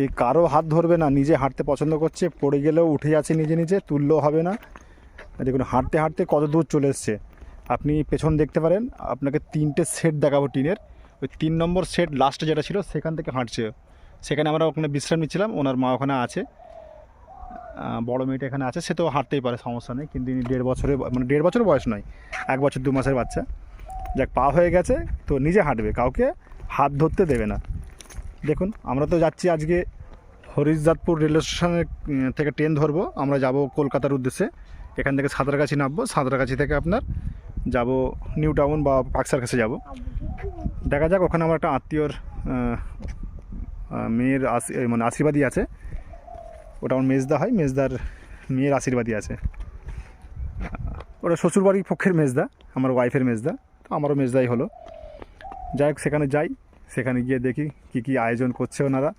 এই কারো হাত ধরবে না, নিজে হাঁটতে পছন্দ করছে, পড়ে গেলেও উঠে যাচ্ছে নিজে নিজে, তুললেও হবে না। দেখুন হাঁটতে হাঁটতে কত দূর চলে এসছে। আপনি পেছন দেখতে পারেন, আপনাকে 3টে সেট দেখাবো টিনের। ওই 3 নম্বর সেট লাস্টে যেটা ছিল সেখান থেকে হাঁটছে। সেখানে আমরা ওখানে বিশ্রাম নিচ্ছিলাম, ওনার মা ওখানে আছে, বড় মেয়েটা এখানে আছে, সে তো হাঁটতেই পারে, সমস্যা নেই। কিন্তু ইনি 1.5 বছরের, মানে 1.5 বছর বয়স নয়, 1 বছর 2 মাসের বাচ্চা। যাক, পা হয়ে গেছে তো নিজে হাঁটবে, কাউকে হাত ধরতে দেবে না। দেখুন আমরা তো যাচ্ছি আজকে হরিশজাদপুর রেল স্টেশনের থেকে ট্রেন ধরবো, আমরা যাব কলকাতার উদ্দেশ্যে। এখান থেকে সাঁতরাগাছি নামবো, সাঁতরাগাছি থেকে আপনার যাব নিউ টাউন বা পাকসার কাছে যাব। দেখা যাক, ওখানে আমার একটা আত্মীয়র মেয়ের মানে আশীর্বাদী আছে, ওটা আমার মেজদা হয়, মেজদার মেয়ের আশীর্বাদী আছে। ওটা শ্বশুরবাড়ির পক্ষের মেজদা, আমার ওয়াইফের মেজদা, তো আমারও মেজদাই হলো। যাই হোক, সেখানে যাই, সেখানে গিয়ে দেখি কী কী আয়োজন করছে ওনারা।